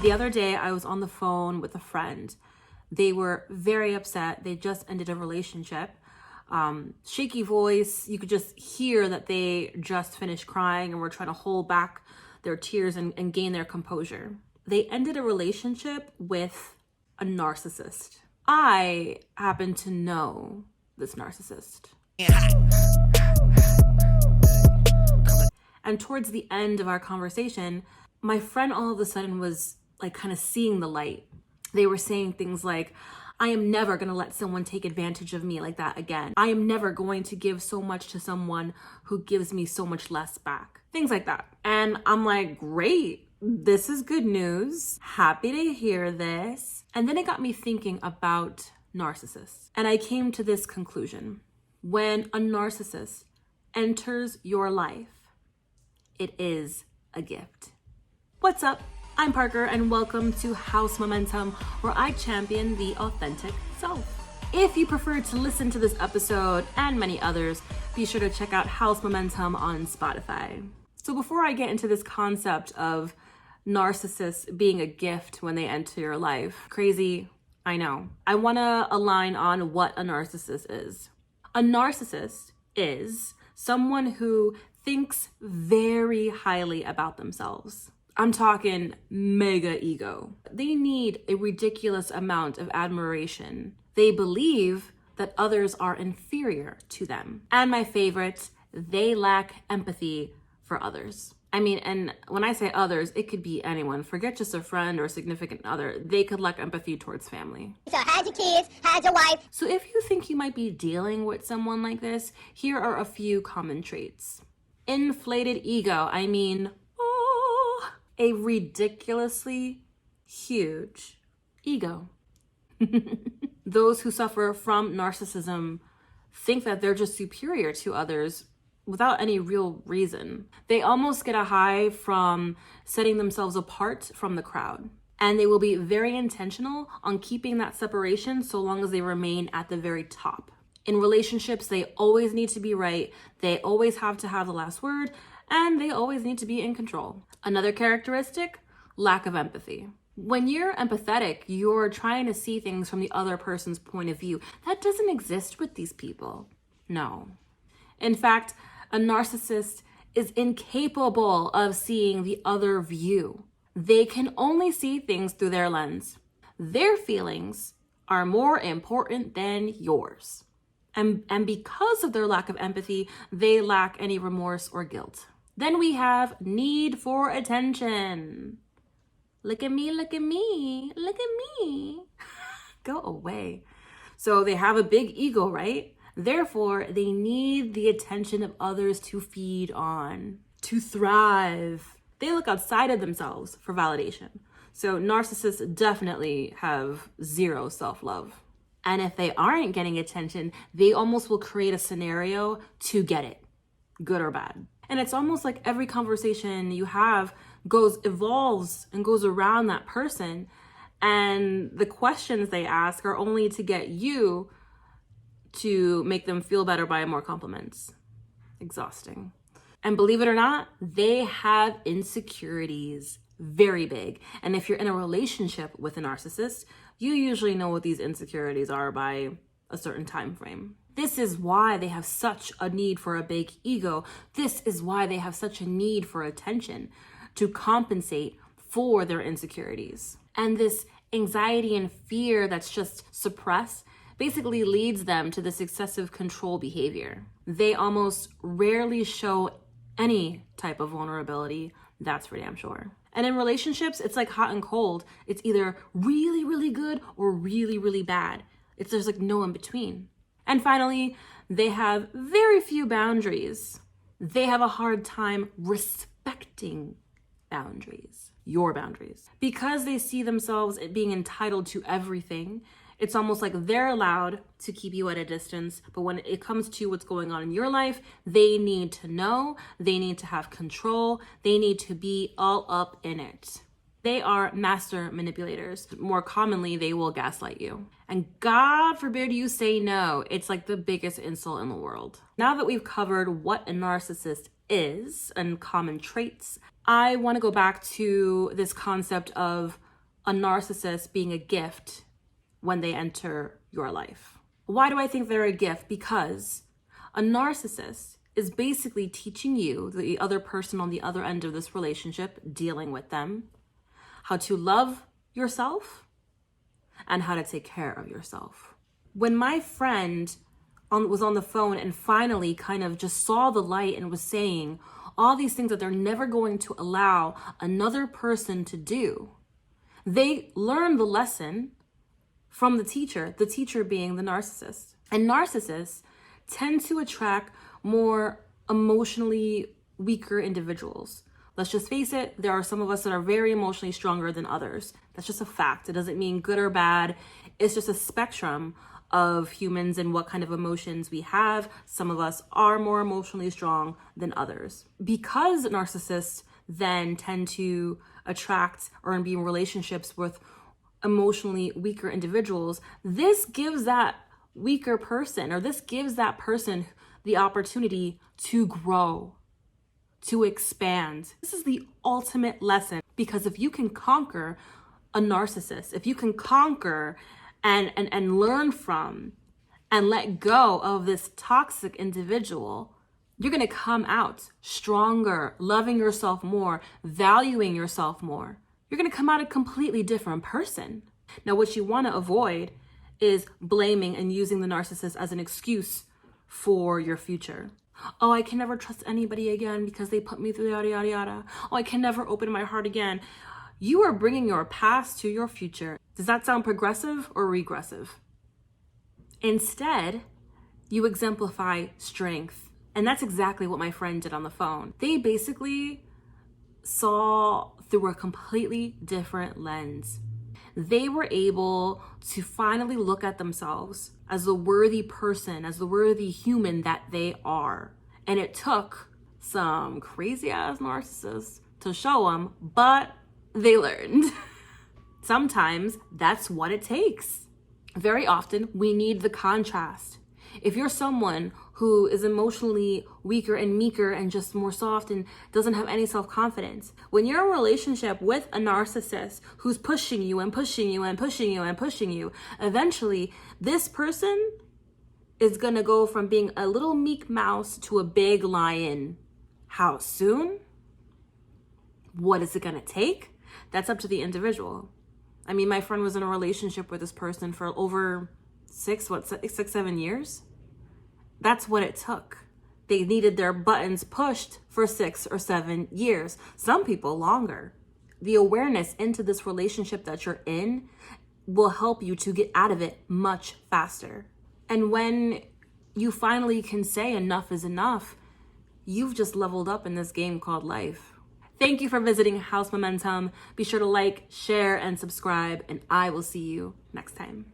The other day, I was on the phone with a friend. They were very upset. They just ended a relationship. Shaky voice. You could just hear that they just finished crying and were trying to hold back their tears and gain their composure. They ended a relationship with a narcissist. I happen to know this narcissist. And towards the end of our conversation, my friend all of a sudden was like kind of seeing the light. They were saying things like, I am never going to let someone take advantage of me like that again. I am never going to give so much to someone who gives me so much less back. Things like that. And I'm like, great. This is good news. Happy to hear this. And then it got me thinking about narcissists. And I came to this conclusion. When a narcissist enters your life, it is a gift. What's up? I'm Parker and welcome to House Momentum, where I champion the authentic self. If you prefer to listen to this episode and many others, be sure to check out House Momentum on Spotify. So before I get into this concept of narcissists being a gift when they enter your life, crazy, I know. I want to align on what a narcissist is. A narcissist is someone who thinks very highly about themselves. I'm talking mega ego. They need a ridiculous amount of admiration. They believe that others are inferior to them. And my favorite, they lack empathy for others. I mean, and when I say others, it could be anyone. Forget just a friend or a significant other. They could lack empathy towards family. So how's your kids? How's your wife? So if you think you might be dealing with someone like this, here are a few common traits. Inflated ego. I mean, a ridiculously huge ego. Those who suffer from narcissism think that they're just superior to others without any real reason. They almost get a high from setting themselves apart from the crowd. And they will be very intentional on keeping that separation so long as they remain at the very top. In relationships, they always need to be right. They always have to have the last word, and they always need to be in control. Another characteristic, lack of empathy. When you're empathetic, you're trying to see things from the other person's point of view. That doesn't exist with these people. No. In fact, a narcissist is incapable of seeing the other view. They can only see things through their lens. Their feelings are more important than yours. And because of their lack of empathy, they lack any remorse or guilt. Then we have need for attention. Look at me, look at me, look at me. Go away. So they have a big ego, right? Therefore, they need the attention of others to feed on, to thrive. They look outside of themselves for validation. So narcissists definitely have zero self-love. And if they aren't getting attention, they almost will create a scenario to get it, good or bad. And it's almost like every conversation you have evolves and goes around that person. And the questions they ask are only to get you to make them feel better by more compliments. Exhausting. And believe it or not, they have insecurities, very big. And if you're in a relationship with a narcissist, you usually know what these insecurities are by a certain time frame. This is why they have such a need for a big ego. This is why they have such a need for attention to compensate for their insecurities. And this anxiety and fear that's just suppressed basically leads them to this excessive control behavior. They almost rarely show any type of vulnerability, that's for damn sure. And in relationships, it's like hot and cold. It's either really, really good or really, really bad. There's like no in between. And finally, they have very few boundaries. They have a hard time respecting boundaries, your boundaries. Because they see themselves being entitled to everything, it's almost like they're allowed to keep you at a distance, but when it comes to what's going on in your life, they need to know, they need to have control, they need to be all up in it. They are master manipulators. More commonly, they will gaslight you. And God forbid you say no. It's like the biggest insult in the world. Now that we've covered what a narcissist is and common traits, I want to go back to this concept of a narcissist being a gift when they enter your life. Why do I think they're a gift? Because a narcissist is basically teaching you, the other person on the other end of this relationship, dealing with them, how to love yourself and how to take care of yourself. When my friend was on the phone and finally kind of just saw the light and was saying all these things that they're never going to allow another person to do, they learned the lesson from the teacher being the narcissist. And narcissists tend to attract more emotionally weaker individuals. Let's just face it, there are some of us that are very emotionally stronger than others. That's just a fact. It doesn't mean good or bad. It's just a spectrum of humans and what kind of emotions we have. Some of us are more emotionally strong than others. Because narcissists then tend to attract or be in relationships with emotionally weaker individuals, this gives that weaker person, or this gives that person the opportunity to grow, to expand. This is the ultimate lesson, because if you can conquer a narcissist, if you can conquer and learn from and let go of this toxic individual, you're going to come out stronger, loving yourself more, valuing yourself more. You're going to come out a completely different person. Now, what you want to avoid is blaming and using the narcissist as an excuse for your future. Oh, I can never trust anybody again because they put me through yada, yada, yada. Oh, I can never open my heart again. You are bringing your past to your future. Does that sound progressive or regressive? Instead, you exemplify strength. And that's exactly what my friend did on the phone. They basically saw through a completely different lens. They were able to finally look at themselves as the worthy person, as the worthy human that they are. And it took some crazy ass narcissists to show them, but they learned. Sometimes that's what it takes. Very often we need the contrast. If you're someone who is emotionally weaker and meeker and just more soft and doesn't have any self-confidence, when you're in a relationship with a narcissist who's pushing you and pushing you and pushing you and pushing you, eventually this person is gonna go from being a little meek mouse to a big lion. How soon? What is it gonna take? That's up to the individual. I mean, my friend was in a relationship with this person for over 7 years. That's what it took. They needed their buttons pushed for 6 or 7 years. Some people longer. The awareness into this relationship that you're in will help you to get out of it much faster. And when you finally can say enough is enough, you've just leveled up in this game called life. Thank you for visiting House Momentum. Be sure to like, share, and subscribe, and I will see you next time.